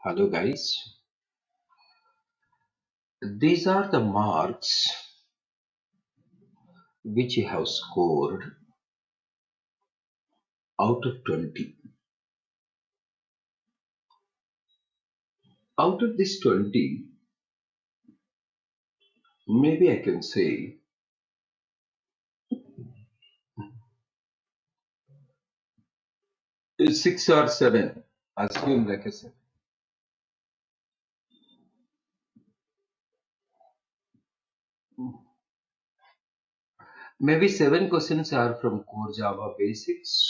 Hello guys, these are the marks which you have scored out of 20. Out of this 20, maybe I can say 6 or 7. Assume like I said. Maybe 7 questions are from core Java basics.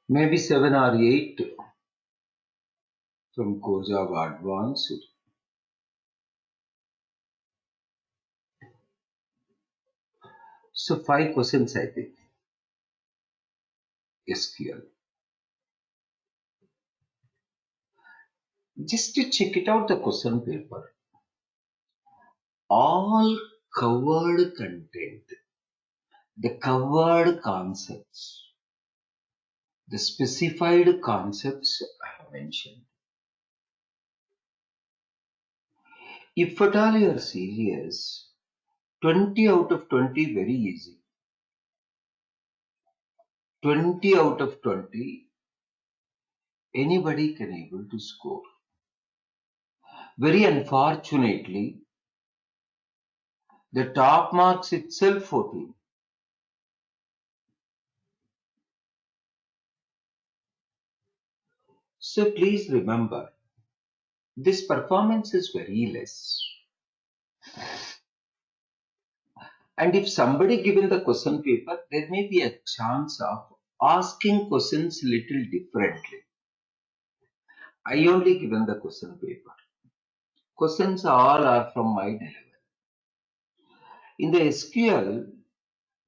Maybe 7 or 8 from core Java advanced. So 5 questions I think. SQL. Just to check it out the question paper. All covered content, the covered concepts, the specified concepts I have mentioned. If at all you are serious, 20 out of 20 very easy. 20 out of 20 anybody can able to score. Very unfortunately, the top marks itself 14. So please remember, this performance is very less. And if somebody given the question paper, there may be a chance of asking questions little differently. I only given the question paper. Questions all are from my delivery. In the SQL,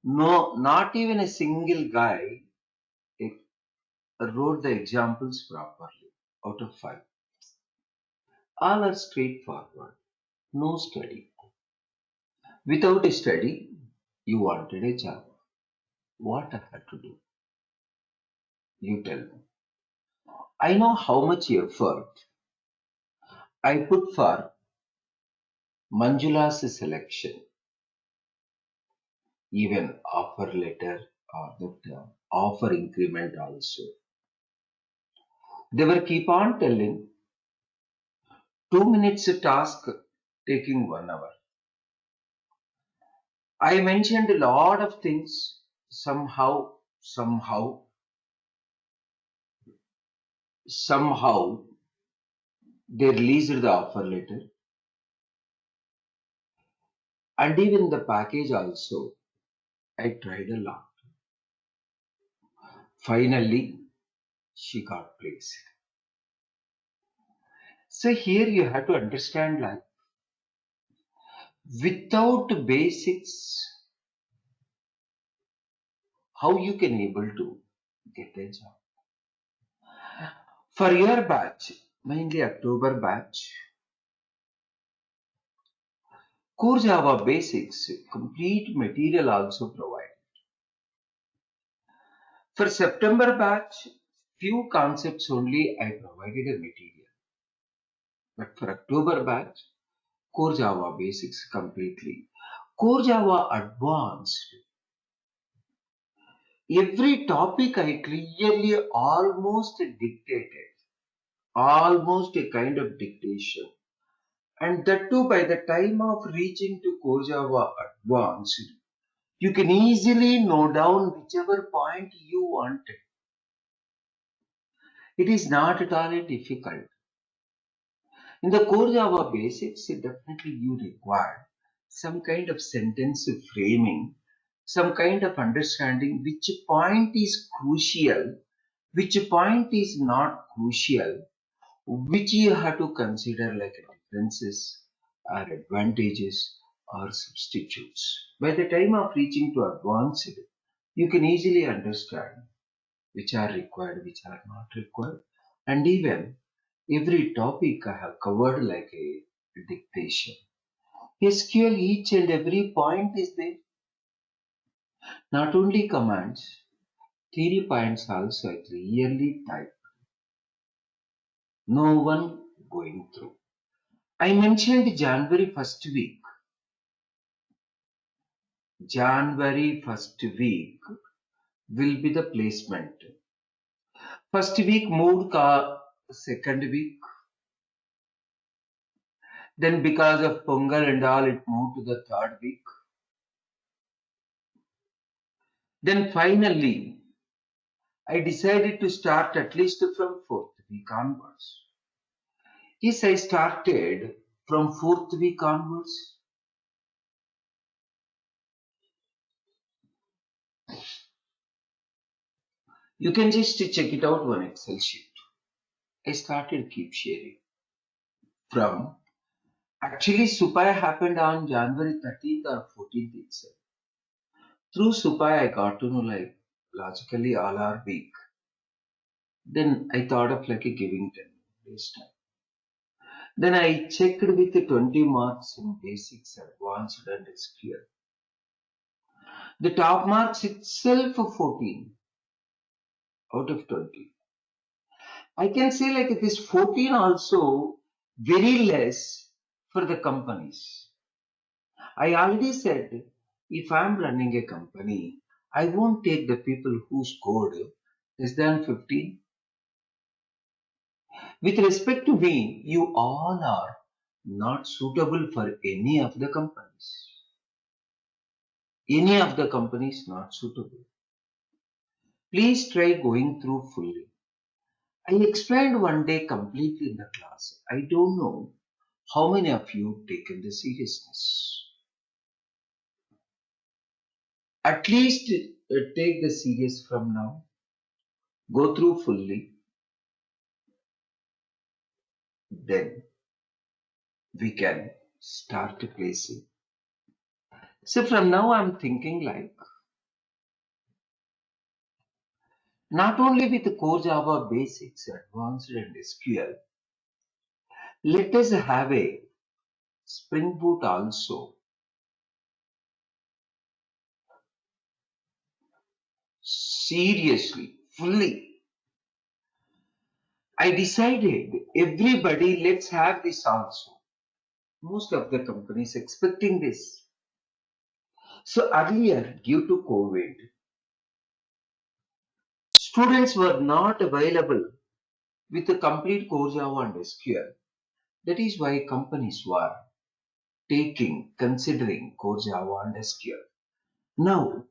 no, not even a single guy wrote the examples properly out of 5. All are straightforward. No study. Without a study, you wanted a job. What I had to do? You tell me. I know how much effort I put for Manjula's selection, even offer letter or that offer increment also. They were keep on telling 2 minutes task taking 1 hour. I mentioned a lot of things. Somehow, they released the offer letter and even the package also. I tried a lot. Finally, she got placed. So here you have to understand like without basics, how you can able to get a job. For your batch, mainly October batch, Core Java Basics complete material also provided. For September batch, few concepts only I provided a material. But for October batch, Core Java Basics completely. Core Java Advanced, every topic I clearly almost dictated, almost a kind of dictation. And that too by the time of reaching to Core Java Advanced, you can easily note down whichever point you wanted. It is not at all difficult. In the core Java basics, definitely you require some kind of sentence framing, some kind of understanding which point is crucial, which point is not crucial, which you have to consider like differences or advantages or substitutes. By the time of reaching to advanced, you can easily understand which are required, which are not required, and even every topic I have covered like a dictation. SQL, each and every point is there. Not only commands, theory points also I clearly type. No one going through. I mentioned January first week. January first week will be the placement. First week moved second week. Then because of Pongal and all, it moved to the third week. Then finally, I decided to start at least from fourth week onwards. Yes, I started from fourth week onwards. You can just check it out on Excel sheet. I started keep sharing. From actually Supai happened on January 13th or 14th itself. Through Supai I got to know like logically all are weak. Then I thought of like a giving 10 days time. Then I checked with the 20 marks in basics, advanced and SQL. The top marks itself 14 out of 20. I can say like this 14 also very less for the companies. I already said if I'm running a company, I won't take the people who scored less than 15. With respect to me, you all are not suitable for any of the companies. Any of the companies not suitable. Please try going through fully. I explained one day completely in the class. I don't know how many of you taken the seriousness. At least take the serious from now. Go through fully. Then we can start placing. So from now I'm thinking like not only with the core Java basics, advanced and SQL, let us have a Spring Boot also. Seriously, fully. I decided everybody let's have this also. Most of the companies expecting this. So earlier, due to COVID, students were not available with the complete core Java and SQL. That is why companies were considering core Java and SQL. Now,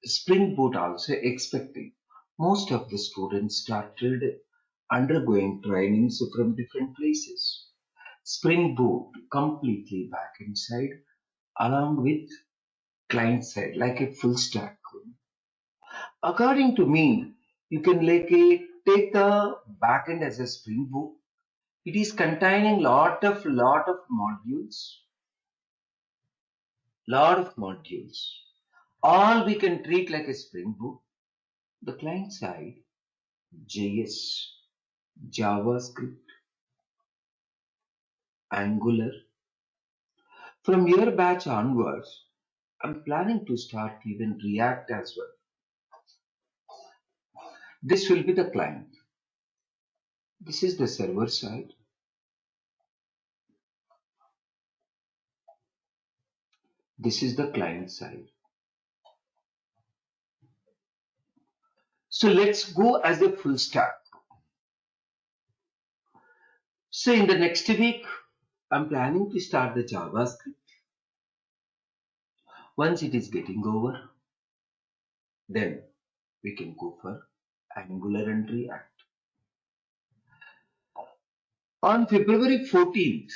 Spring Boot also expecting. Most of the students started undergoing trainings from different places. Spring Boot completely back inside along with client side like a full stack. According to me, you can take the backend as a Spring Boot. It is containing lot of modules. All we can treat like a Spring Boot. The client side, JS, JavaScript, Angular. From your batch onwards, I'm planning to start even React as well. This will be the client. This is the server side. This is the client side. So let's go as a full stack. So in the next week, I'm planning to start the JavaScript. Once it is getting over, then we can go for Angular and React. On February 14th,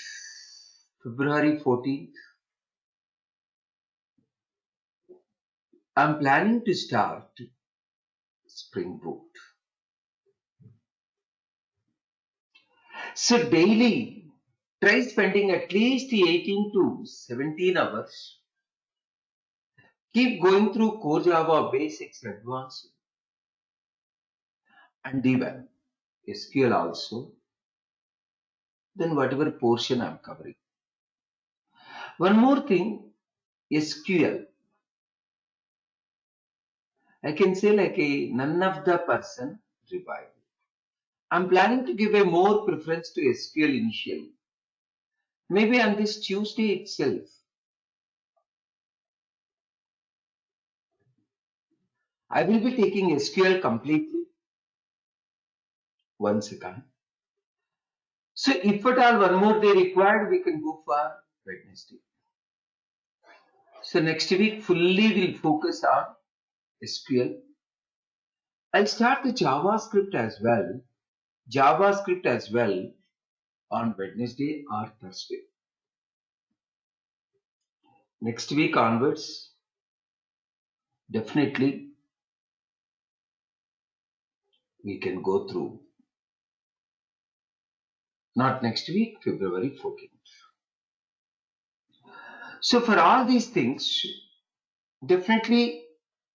I'm planning to start Spring Boot. So daily, try spending at least 18 to 17 hours. Keep going through core Java basics, advanced, and even SQL also. Then whatever portion I'm covering. One more thing, SQL. I can say like a none of the person revive. I'm planning to give a more preference to SQL initially. Maybe on this Tuesday itself. I will be taking SQL completely once again. So if at all one more day required, we can go for Wednesday. So next week fully we'll focus on SQL. I'll start the JavaScript as well on Wednesday or Thursday. Next week onwards, definitely we can go through. Not next week, February 14th. So for all these things, definitely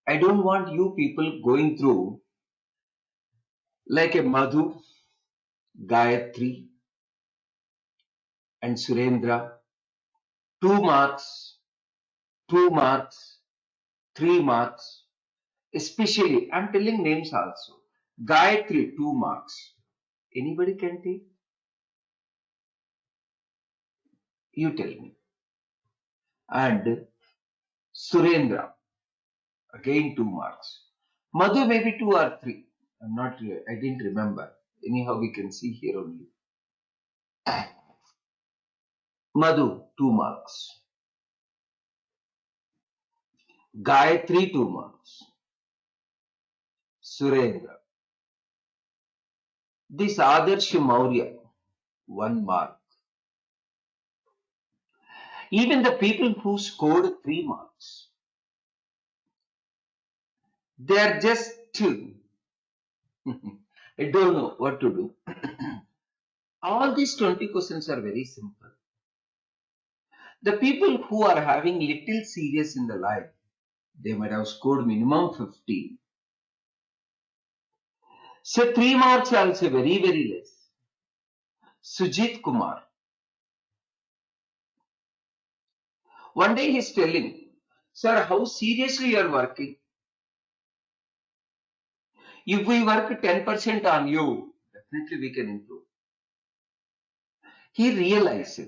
I don't want you people going through like a Madhu, Gayatri, and Surendra. 2 marks, 2 marks, 3 marks. Especially, I'm telling names also. Gayatri, 2 marks. Anybody can take? You tell me. And Surendra, again 2 marks. Madhu maybe 2 or 3. I'm not. I didn't remember. Anyhow, we can see here only. Madhu 2 marks. Gayatri 2 marks. Surendra. This Adarsh Maurya 1 mark. Even the people who scored 3 marks, they are just I don't know what to do. All these 20 questions are very simple. The people who are having little serious in the life, they might have scored minimum 50. So 3 marks are also very, very less. Sujit Kumar. One day he's telling, sir, how seriously you are working. If we work 10% on you, definitely we can improve. He realized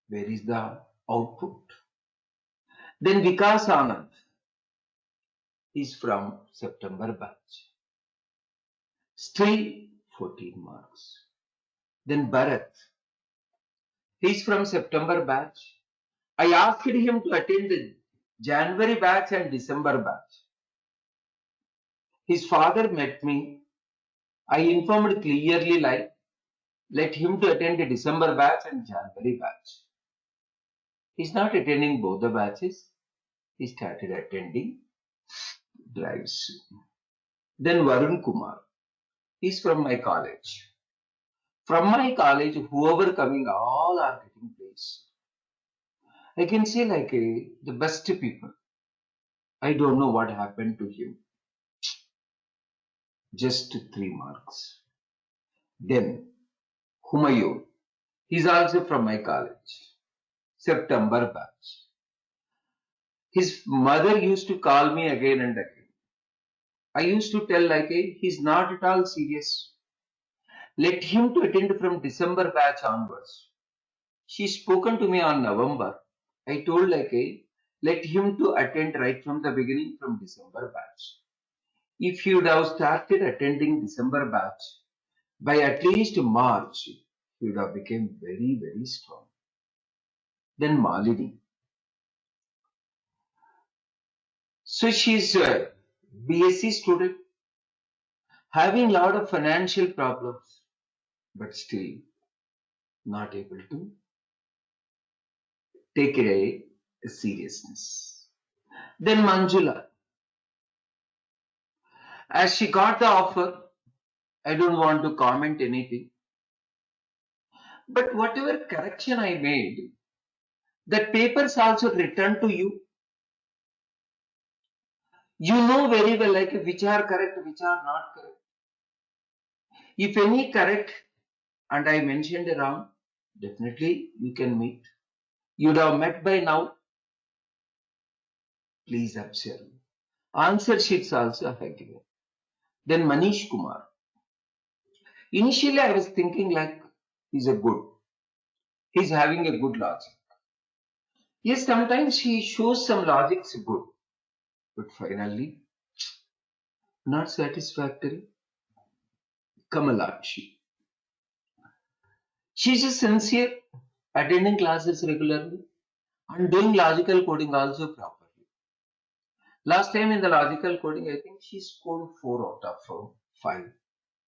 where is the output. Then Vikas Anand is from September batch. Still 14 marks. Then Bharat, he's from September batch. I asked him to attend the January batch and December batch. His father met me. I informed clearly like, let him to attend the December batch and January batch. He's not attending both the batches. He started attending drives. Then Varun Kumar, he's from my college. From my college, whoever coming, all are getting placed. I can say like the best people. I don't know what happened to him. Just 3 marks. Then Humayun, he's also from my college. September batch. His mother used to call me again and again. I used to tell like he's not at all serious. Let him to attend from December batch onwards. She spoken to me on November. I told like let him to attend right from the beginning from December batch. If he would have started attending December batch, by at least March, he would have become very, very strong. Then Malini. So she's a BSc student, having a lot of financial problems, but still not able to take it a seriousness. Then Manjula, as she got the offer, I don't want to comment anything, but whatever correction I made, that papers also returned to you. You know very well like which are correct, which are not correct. If any correct and I mentioned wrong, definitely you can meet. You'd have met by now. Please observe. Answer sheets also I have given. Then Manish Kumar. Initially, I was thinking like he's a good. He's having a good logic. Yes, sometimes he shows some logics good, but finally not satisfactory. Kamalakshi. She's just sincere, attending classes regularly, and doing logical coding also properly. Last time in the logical coding, I think she scored 4 out of 5,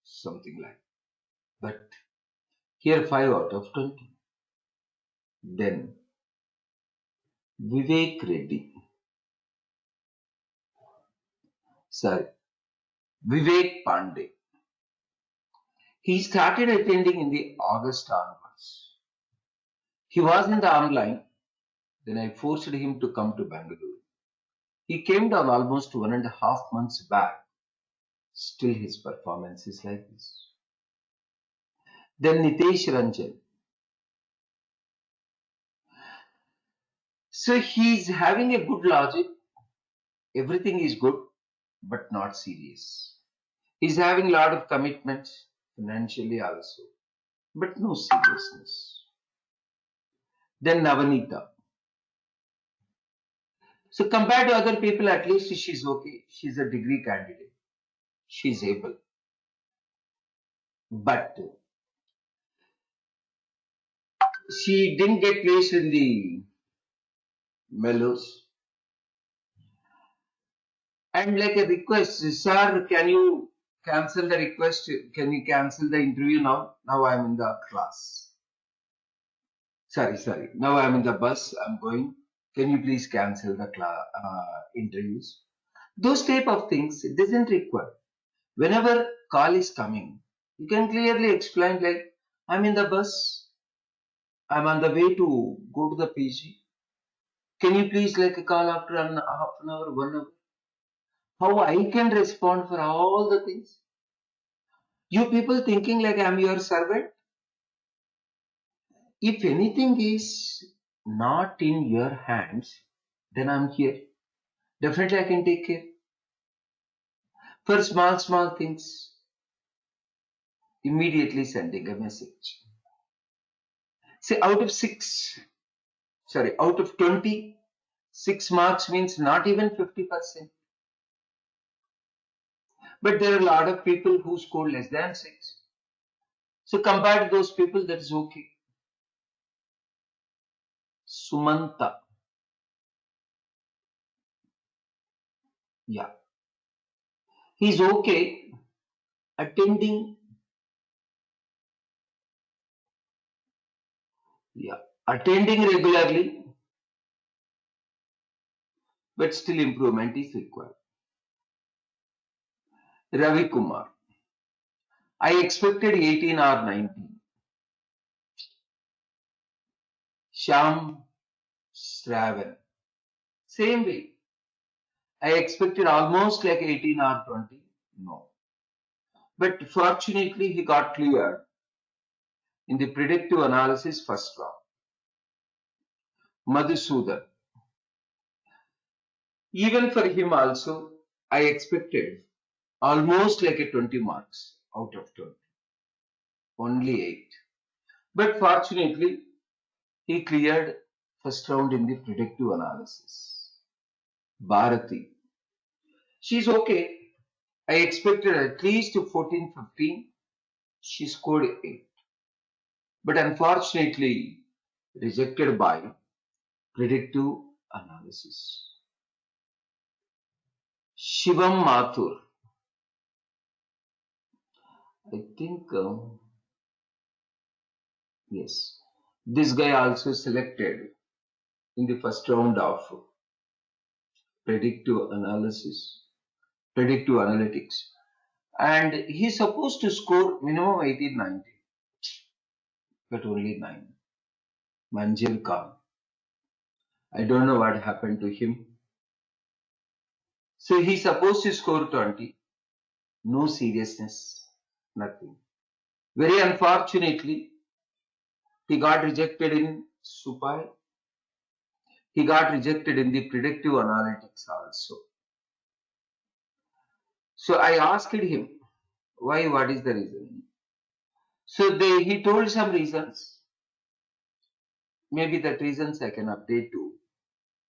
something like. But here 5 out of 20. Then Vivek Reddy. Sorry, Vivek Pandey. He started attending in the August onwards. He was in the online. Then I forced him to come to Bangalore. He came down almost 1.5 months back. Still his performance is like this. Then Nitesh Ranjan. So he's having a good logic. Everything is good, but not serious. He's having a lot of commitments, financially also, but no seriousness. Then Navanita. So compared to other people, at least she's okay. She's a degree candidate. She's able. But she didn't get placed in the mellows. And like a request, sir, can you cancel the request? Can you cancel the interview now? Now I'm in the class. Sorry. Now I'm in the bus. I'm going. Can you please cancel the interviews? Those type of things it doesn't require. Whenever call is coming, you can clearly explain like I'm in the bus. I'm on the way to go to the PG. Can you please like call after half an hour, 1 hour? How I can respond for all the things? You people thinking like I'm your servant? If anything is not in your hands, then I'm here. Definitely I can take care. For small things, immediately sending a message. Say out of 20, 6 marks means not even 50%. But there are a lot of people who score less than 6. So compared to those people, that is okay. Sumanta. Yeah. He's okay attending, yeah, attending regularly, but still improvement is required. Ravi Kumar. I expected 18 or 19. Sham Shravan. Same way. I expected almost like 18 or 20. No. But fortunately, he got cleared in the predictive analysis first round. Madhusudan. Even for him also, I expected almost like a 20 marks out of 20. Only 8. But fortunately, he cleared first round in the predictive analysis. Bharati. She's okay. I expected at least 14, 15. She scored 8. But unfortunately, rejected by predictive analysis. Shivam Mathur. I think, yes. This guy also selected in the first round of predictive analysis, predictive analytics. And he's supposed to score minimum 18, 19, but only 9. Manjil Khan. I don't know what happened to him. So he's supposed to score 20. No seriousness, nothing. Very unfortunately, he got rejected in Supai. He got rejected in the predictive analytics also. So I asked him, why, what is the reason? So he told some reasons. Maybe that reasons I can update to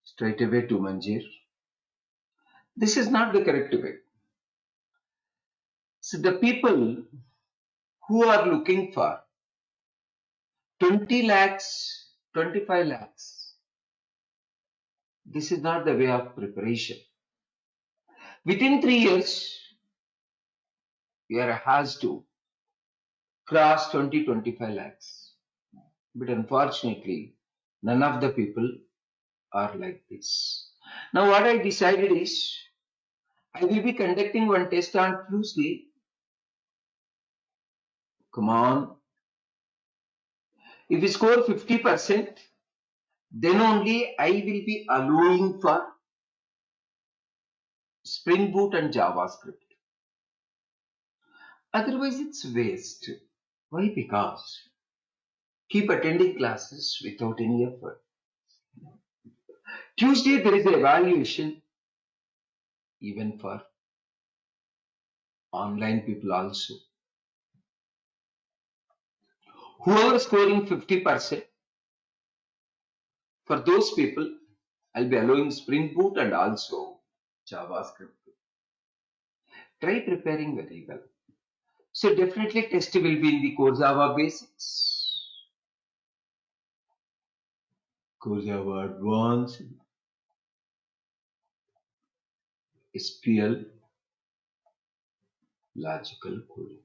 straight away to Manjir. This is not the correct way. So the people who are looking for 20 lakhs, 25 lakhs, this is not the way of preparation. Within 3 years, you are has to cross 20, 25 lakhs. But unfortunately, none of the people are like this. Now what I decided is, I will be conducting one test on Tuesday. Come on. If you score 50%, then only I will be allowing for Spring Boot and JavaScript. Otherwise, it's waste. Why? Because keep attending classes without any effort. Tuesday, there is an evaluation even for online people also. Whoever scoring 50%, for those people, I'll be allowing Spring Boot and also JavaScript. Try preparing very well. So definitely test will be in the Core Java Basics, Core Java Advanced, SQL, Logical Coding.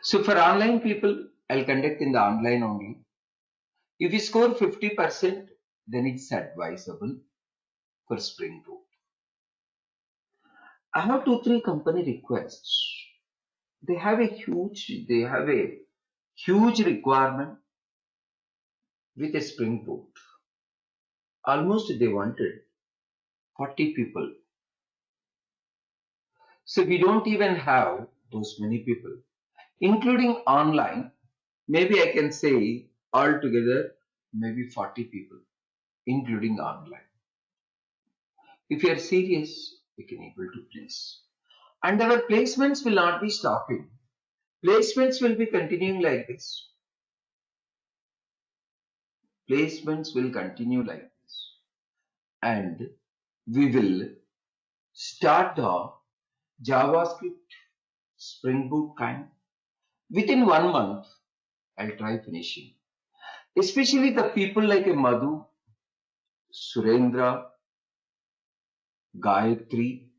So for online people, I'll conduct in the online only. If you score 50%, then it's advisable for Spring Boot. I have 2-3 company requests. They have a huge requirement with a Spring Boot. Almost they wanted 40 people. So we don't even have those many people, including online. Maybe I can say altogether maybe 40 people, including online. If you are serious, we can able to place. And our placements will not be stopping. Placements will be continuing like this. Placements will continue like this. And we will start the JavaScript Spring Boot kind. Within 1 month, I'll try finishing. Especially the people like a Madhu, Surendra, Gayatri,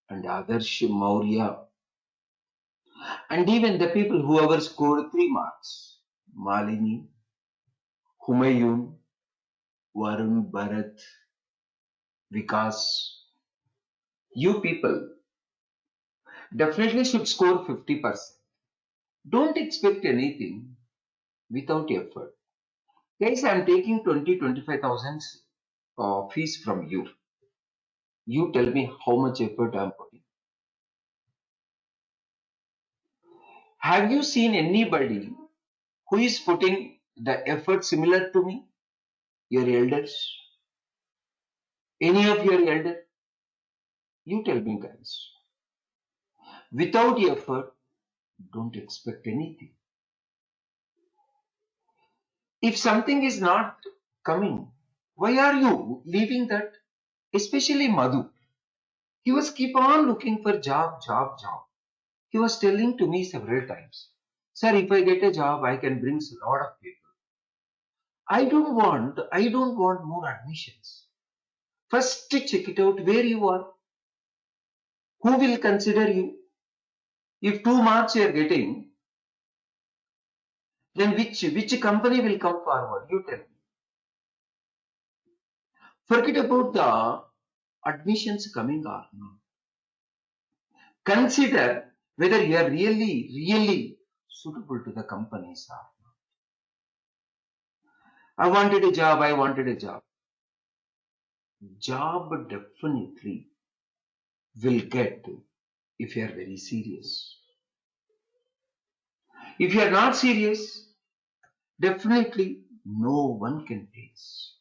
and Adarsh Maurya, and even the people whoever scored 3 marks, Malini, Humayun, Varun, Bharat, Vikas, you people definitely should score 50%. Don't expect anything without effort. Guys, I'm taking 20-25,000 fees from you. You tell me how much effort I'm putting. Have you seen anybody who is putting the effort similar to me? Your elders? Any of your elder? You tell me, guys. Without effort, don't expect anything. If something is not coming, why are you leaving that? Especially Madhu. He was keep on looking for job. He was telling to me several times, sir, if I get a job, I can bring a lot of people. I don't want more admissions. First check it out where you are. Who will consider you? If 2 marks you are getting, then which company will come forward? You tell me. Forget about the admissions coming or not. Consider whether you are really suitable to the companies or not. I wanted a job. Job definitely will get if you are very serious. If you are not serious, definitely no one can place.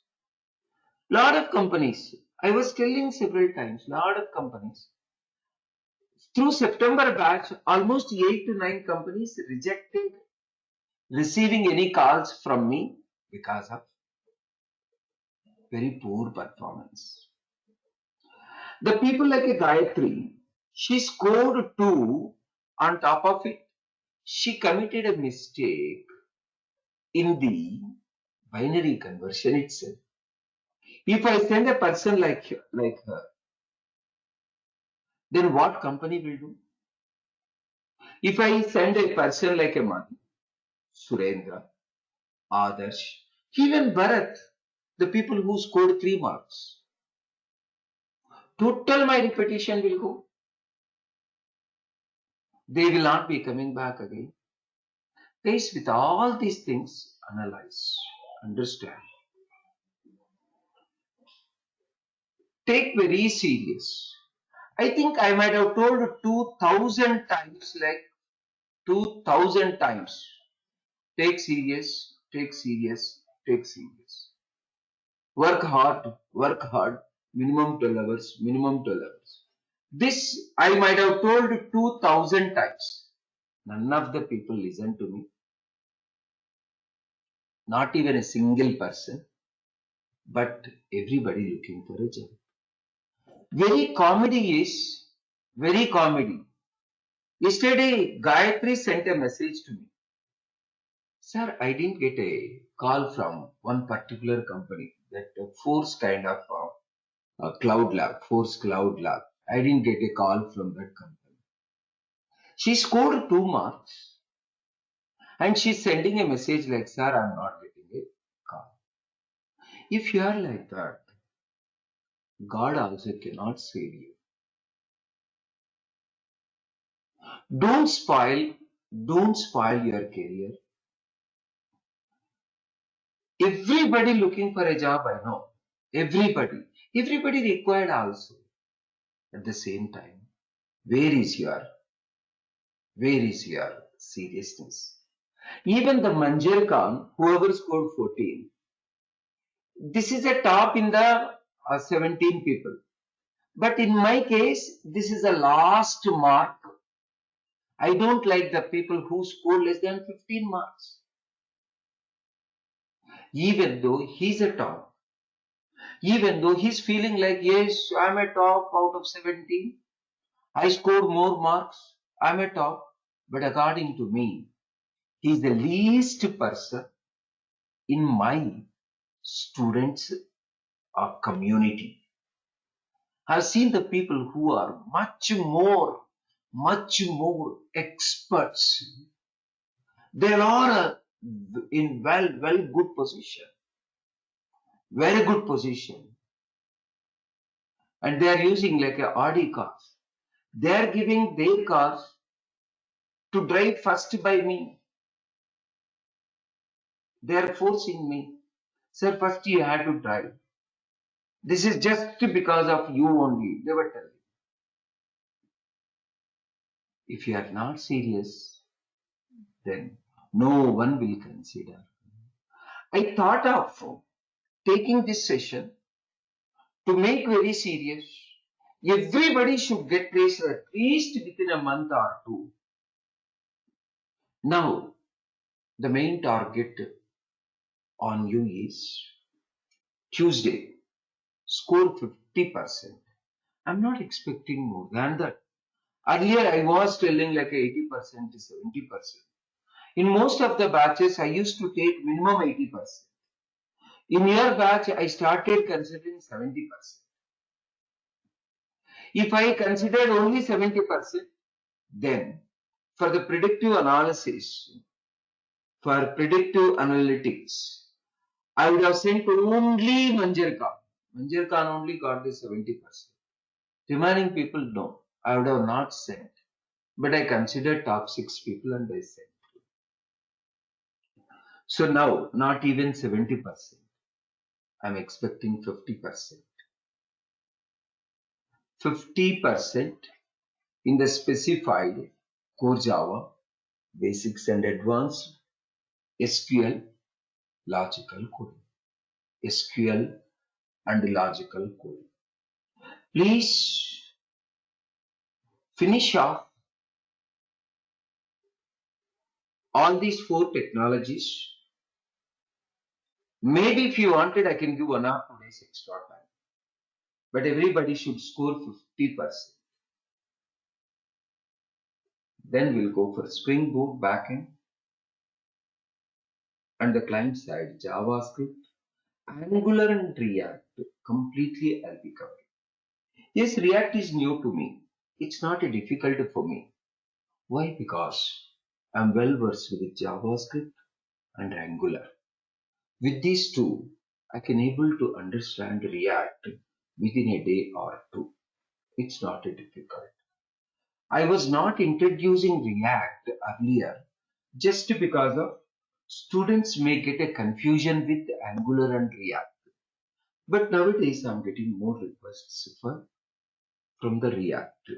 Lot of companies I was telling several times, lot of companies. Through September batch, almost 8 to 9 companies rejected receiving any calls from me because of very poor performance. The people like a Gayatri, she scored 2. On top of it, she committed a mistake in the binary conversion itself. If I send a person like her, then what company will do? If I send a person like a Mani, Surendra, Adarsh, even Bharat, the people who scored 3 marks, total my repetition will go. They will not be coming back again. Guys, with all these things, analyze, understand, take very serious. I think I might have told 2000 times, like 2000 times. Take serious, take serious, take serious. Work hard, minimum 12 hours, minimum 12 hours. This I might have told 2000 times. None of the people listen to me, not even a single person, but everybody looking for a job. Very comedy is, very comedy. Yesterday, Gayatri sent a message to me. Sir, I didn't get a call from one particular company, that Force kind of cloud lab, Force Cloud Lab. I didn't get a call from that company. She scored 2 marks and she's sending a message like, Sir, I'm not getting a call. If you are like that, God also cannot save you. Don't spoil, don't spoil your career. Everybody looking for a job, I know. Everybody. Everybody required also. At the same time, where is your, where is your seriousness? Even the Manjir Khan, whoever scored 14, this is a top in the 17 people. But in my case, this is the last mark. I don't like the people who score less than 15 marks. Even though he's a top, even though he's feeling like, yes, I'm a top out of 17, I scored more marks, I'm a top. But according to me, he's the least person in my students' community. I've seen the people who are much more experts. They are in well good position, very good position, and they are using like a Audi cars. They are giving their cars to drive first by me. They are forcing me. Sir, first you have to drive. This is just because of you only. They were telling. If you are not serious, then no one will consider. I thought of taking this session to make very serious. Everybody should get placed at least within a month or two. Now, the main target on you is Tuesday, score 50%. I'm not expecting more than that. Earlier, I was telling like 80% to 70%. In most of the batches, I used to take minimum 80%. In your batch, I started considering 70%. If I considered only 70%, then for the predictive analysis, for predictive analytics, I would have sent only Manjir Khan. Manjir Khan only got the 70%. Remaining people, no. I would have not sent. But I considered top 6 people and I sent. So now, not even 70%. I'm expecting 50%. 50% in the specified core Java, basics and advanced, SQL, logical coding. SQL and logical coding. Please finish off all these four technologies. Maybe if you wanted, I can give 1 or 2 days extra time. But everybody should score 50%. Then we'll go for Spring Boot backend and the client side, JavaScript, Angular and React. Completely I'll be covering. Yes, React is new to me. It's not a difficult for me. Why? Because I'm well versed with JavaScript and Angular. With these two, I can able to understand React within a day or two. It's not a difficult. I was not introducing React earlier just because of students may get a confusion with Angular and React. But nowadays I'm getting more requests from the React.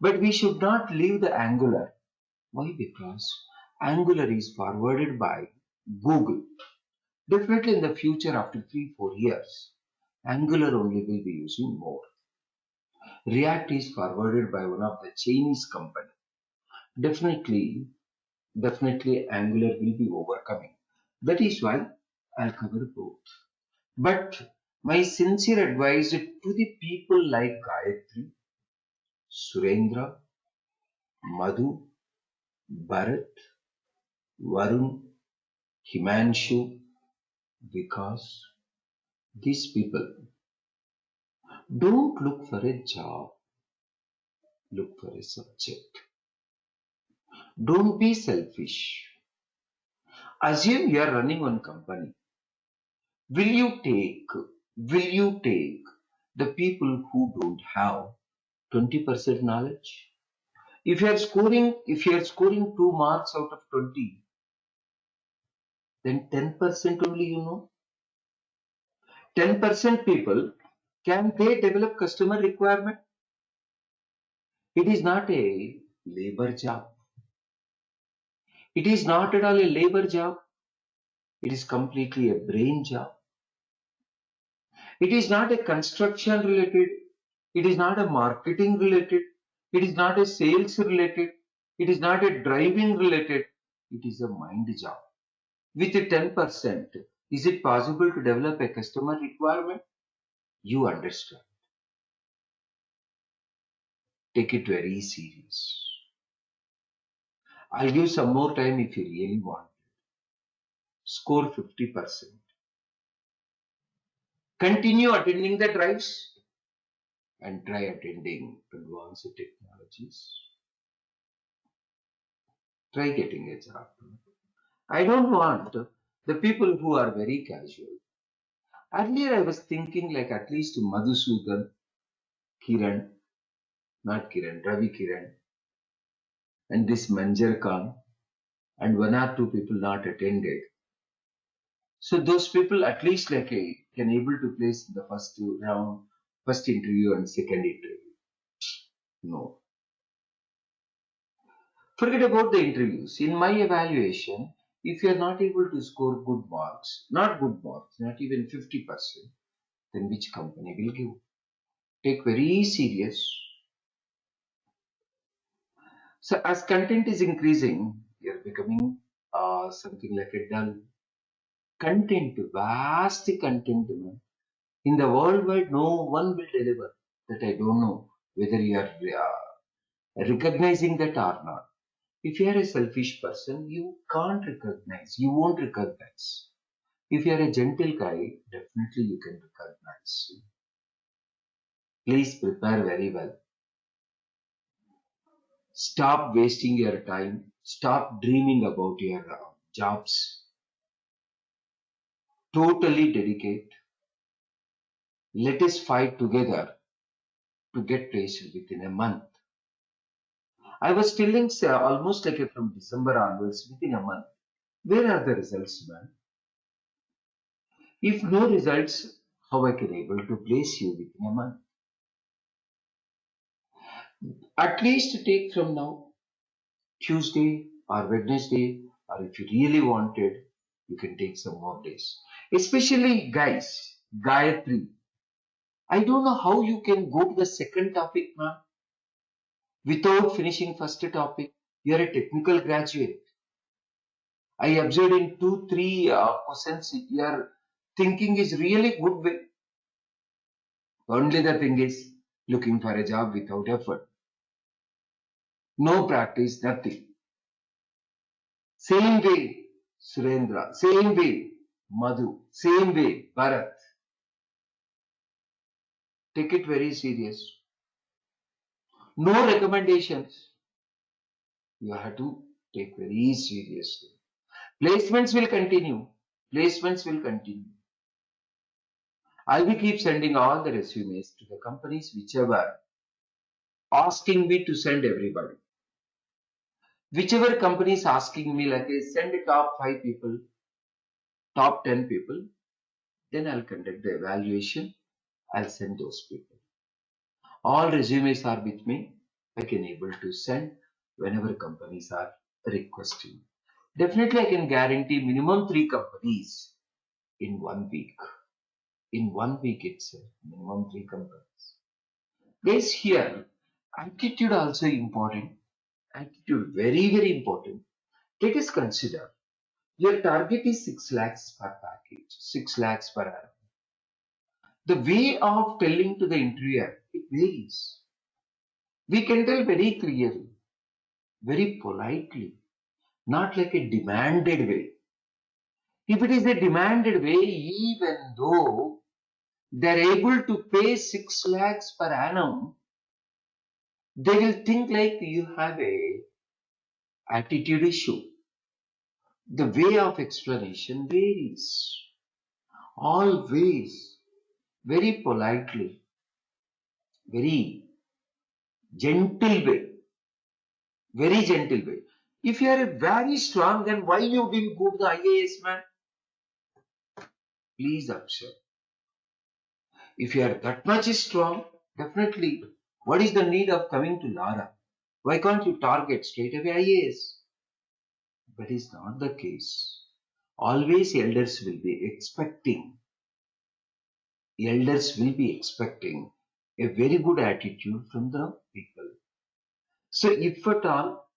But we should not leave the Angular. Why? Because Angular is forwarded by Google. Definitely in the future, after 3-4 years, Angular only will be using more. React is forwarded by one of the Chinese company. Definitely, definitely Angular will be overcoming. That is why I'll cover both. But my sincere advice to the people like Gayatri, Surendra, Madhu, Bharat, Varun, Himanshu, Vikas, these people don't look for a job, look for a subject. Don't be selfish. Assume you are running one company. Will you take the people who don't have 20% knowledge? If you are scoring 2 marks out of 20, then 10% only you know. 10% people, can they develop customer requirement? It is not a labor job. It is not at all a labor job. It is completely a brain job. It is not a construction related. It is not a marketing related. It is not a sales related. It is not a driving related. It is a mind job. With a 10%, is it possible to develop a customer requirement? You understand. Take it very serious. I'll give some more time if you really want. Score 50%. Continue attending the drives and try attending advanced technologies. Try getting a job. I don't want the people who are very casual. Earlier, I was thinking like at least Madhusudan, Kiran, not Kiran, Ravi Kiran, and this Manjar Khan, and 1 or 2 people not attended. So those people at least like can able to place the first round, first interview and second interview. No. Forget about the interviews. In my evaluation, if you are not able to score good marks, not even 50%, then which company will give? Take very serious. So as content is increasing, you're becoming something like a dull content, vast content. Man. In the worldwide, no one will deliver. That I don't know whether you are recognizing that or not. If you are a selfish person, you can't recognize. You won't recognize. If you are a gentle guy, definitely you can recognize. Please prepare very well. Stop wasting your time. Stop dreaming about your jobs. Totally dedicate. Let us fight together to get placed within a month. I was telling almost like from December onwards, within a month. Where are the results, man? If no results, how I can able to place you within a month? At least take from now Tuesday or Wednesday, or if you really wanted, you can take some more days. Especially guys, Gayatri. I don't know how you can go to the second topic, ma'am, without finishing first topic. You are a technical graduate. I observed in 2, 3 questions your thinking is really good way. Only the thing is looking for a job without effort. No practice, nothing. Same way, Surendra. Same way, Madhu. Same way, Bharat. Take it very serious. No recommendations. You have to take very seriously. Placements will continue. Placements will continue. I will keep sending all the resumes to the companies whichever asking me to send everybody. Whichever company is asking me, like, send the top 5 people, top 10 people, then I'll conduct the evaluation. I'll send those people. All resumes are with me. I can able to send whenever companies are requesting. Definitely, I can guarantee minimum 3 companies in 1 week. In 1 week itself, minimum 3 companies. Guys, here, attitude also important. Attitude very, very important. Let us consider your target is 6 lakhs per package, 6 lakhs per annum. The way of telling to the interviewer, it varies. We can tell very clearly, very politely, not like a demanded way. If it is a demanded way, even though they're able to pay 6 lakhs per annum, they will think like you have a attitude issue. The way of explanation varies. Always very politely, very gentle way, very gentle way. If you are very strong, then why you didn't go to the IAS, man? Please observe. If you are that much strong, definitely, what is the need of coming to Lara? Why can't you target straight away IAS? That is not the case. Always elders will be expecting a very good attitude from the people. So if at all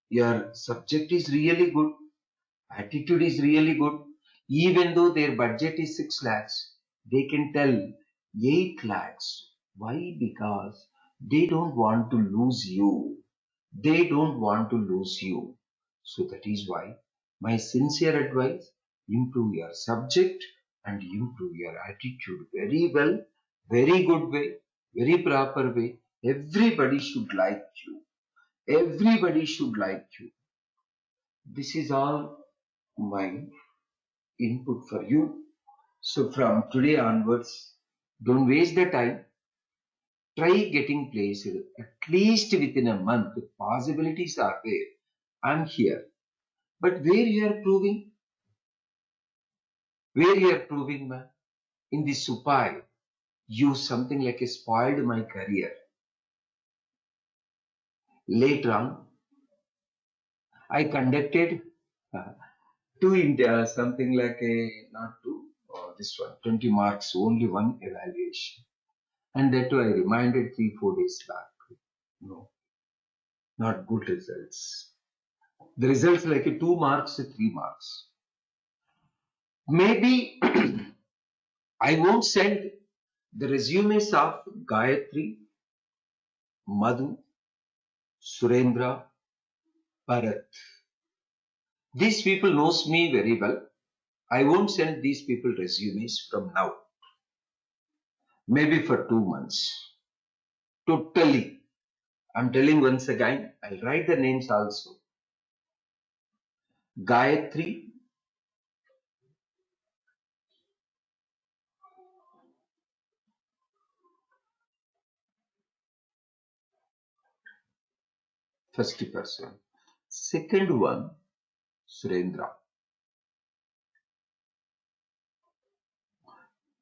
your subject is really good, attitude is really good, even though their budget is 6 lakhs, they can tell 8 lakhs. Why? Because they don't want to lose you. They don't want to lose you. So that is why my sincere advice, improve your subject and improve your attitude very well, very good way, very proper way. Everybody should like you. Everybody should like you. This is all my input for you. So from today onwards, don't waste the time. Try getting placed at least within a month. The possibilities are there. I'm here. But where you are proving, man, in the Supai, you something like a spoiled my career. Later on, I conducted something like a, not two, this one, 20 marks, only one evaluation. And that too, I reminded 3, 4 days back. No, not good results. The results like a 2 marks, 3 marks. Maybe I won't send the resumes of Gayatri, Madhu, Surendra, Bharat. These people knows me very well. I won't send these people resumes from now. Maybe for 2 months. Totally. I'm telling once again, I'll write the names also. Gayatri, first person. Second one, Surendra.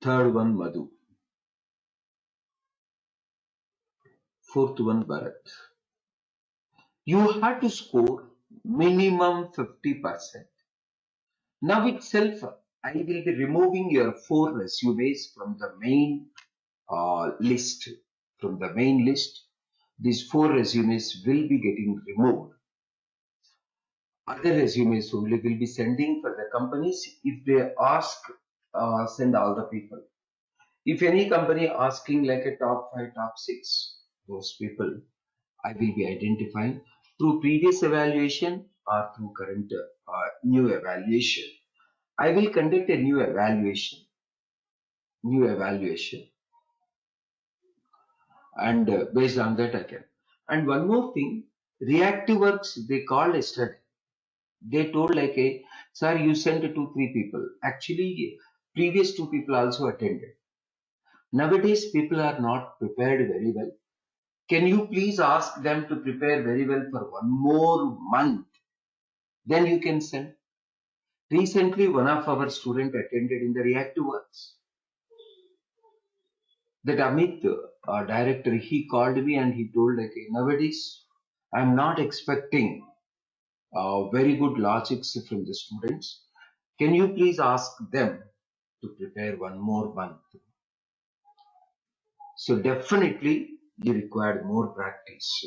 Third one, Madhu. Fourth one, Bharat. You have to score minimum 50%. Now itself, I will be removing your 4 resumes from the main list. From the main list, these 4 resumes will be getting removed. Other resumes only will be sending for the companies. If they ask, send all the people. If any company asking like a top 5, top 6, those people I will be identifying through previous evaluation or through current new evaluation. I will conduct a new evaluation, and based on that I can. And one more thing, reactive works they called yesterday. They told like, a sir, you sent 2, 3 people. Actually, previous 2 people also attended. Nowadays, people are not prepared very well. Can you please ask them to prepare very well for one more month? Then you can send. Recently, one of our students attended in the reactive works. That Amit, director, he called me and he told like, nowadays, I'm not expecting very good logics from the students. Can you please ask them to prepare one more month? So definitely you require more practice.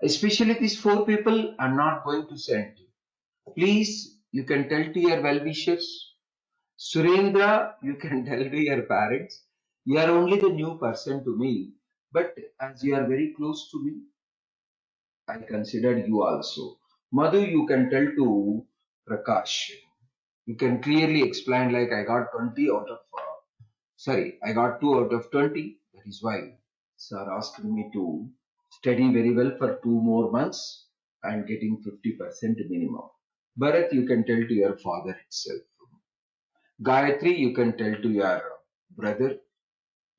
Especially these 4 people, I'm not going to send you. Please, you can tell to your well-wishers. Surendra, you can tell to your parents. You are only the new person to me, but as you are very close to me, I considered you also. Madhu, you can tell to Prakash. You can clearly explain like I got 20 out of, I got 2 out of 20. That is why sir asked me to study very well for 2 more months and getting 50% minimum. Bharat, you can tell to your father itself. Gayatri, you can tell to your brother,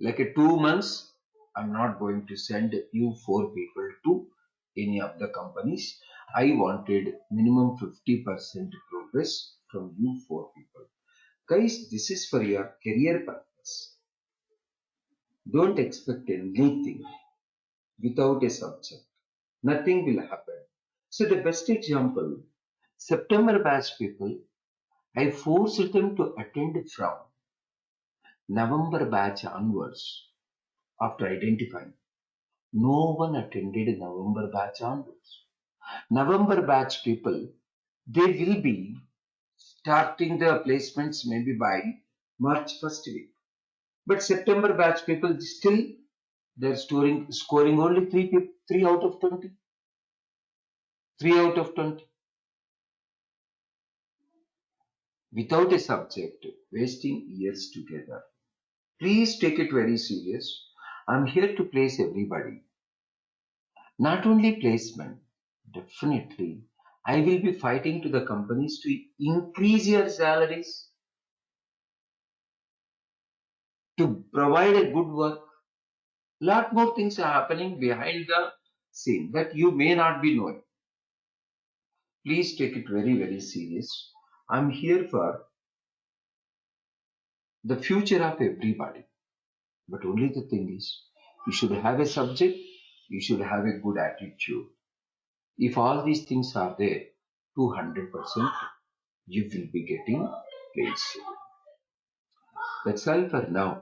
like a 2 months, I'm not going to send you 4 people to any of the companies. I wanted minimum 50% progress from you 4 people. Guys, this is for your career purpose. Don't expect anything without a subject. Nothing will happen. So the best example, September batch people, I forced them to attend from November batch onwards after identifying. No one attended November batch onwards. November batch people, they will be starting the placements maybe by March first week. But September batch people still they're scoring only 3 out of 20. 3 out of 20. Without a subject, wasting years together. Please take it very serious. I'm here to place everybody. Not only placement, definitely. I will be fighting to the companies to increase your salaries, to provide a good work. Lot more things are happening behind the scene that you may not be knowing. Please take it very, very serious. I'm here for the future of everybody. But only the thing is, you should have a subject, you should have a good attitude. If all these things are there, 200% you will be getting placed. That's all for now.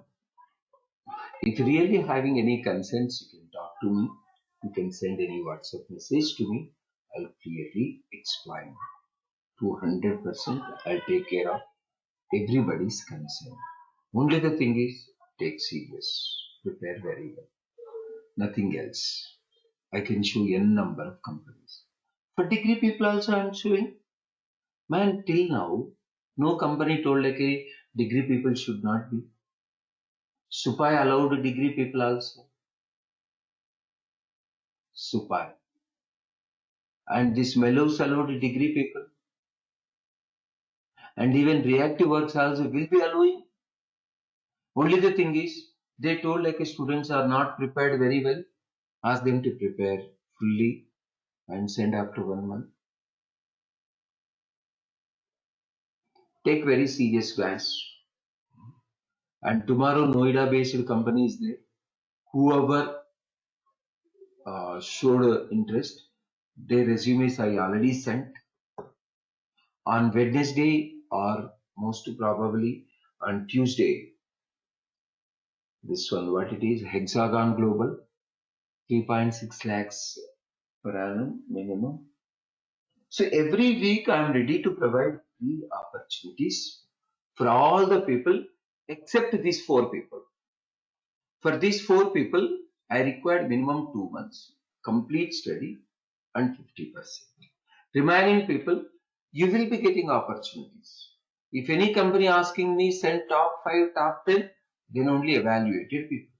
If really having any concerns, you can talk to me. You can send any WhatsApp message to me. I'll clearly explain. 200% I'll take care of everybody's concern. Only the thing is, take serious. Prepare very well. Nothing else. I can show n number of companies. For degree people also I'm showing. Man, till now, no company told like a degree people should not be. Supai allowed degree people also. Supai. And this Mellows allowed degree people. And even reactive works also will be allowing. Only the thing is, they told like students are not prepared very well. Ask them to prepare fully and send after 1 month. Take very serious guys. And tomorrow Noida based company is there. Whoever showed interest, their resumes I already sent on Wednesday or most probably on Tuesday. This one, what it is? Hexagon Global, 3.6 lakhs per annum minimum. So every week I am ready to provide free opportunities for all the people except these 4 people. For these 4 people, I required minimum 2 months, complete study and 50%. Remaining people, you will be getting opportunities. If any company asking me send top 5, top 10, then only evaluated people.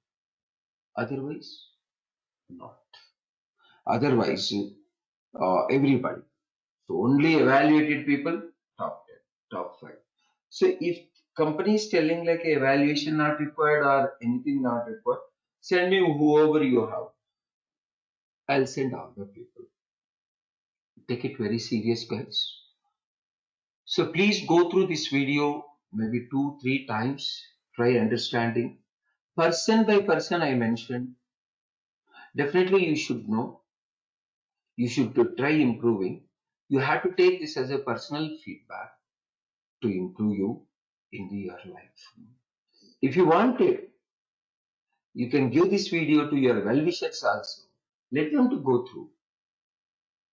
Otherwise, not. Otherwise, everybody. So only evaluated people, top 10, top 5. So if company is telling like evaluation not required or anything not required, send me whoever you have. I'll send all the people. Take it very serious, guys. So please go through this video maybe 2-3 times. Try understanding. Person by person I mentioned. Definitely you should know. You should try improving. You have to take this as a personal feedback to improve you in your life. If you want it, you can give this video to your well-wishers also. Let them to go through.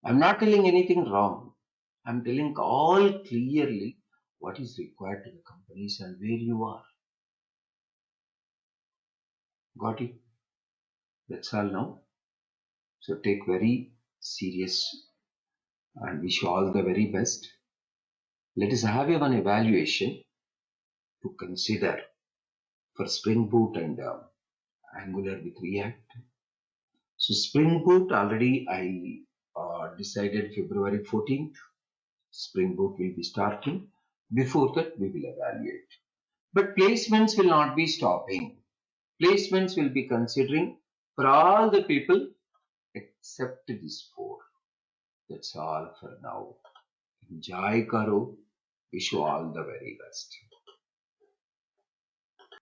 I'm not telling anything wrong. I'm telling all clearly what is required to the companies and where you are. Got it? That's all now. So take very serious and wish you all the very best. Let us have one evaluation to consider for Spring Boot and Angular with React. So Spring Boot already I decided February 14th. Spring Boot will be starting. Before that we will evaluate. But placements will not be stopping. Placements will be considering for all the people except these 4. That's all for now. Enjoy Karo. Wish you all the very best.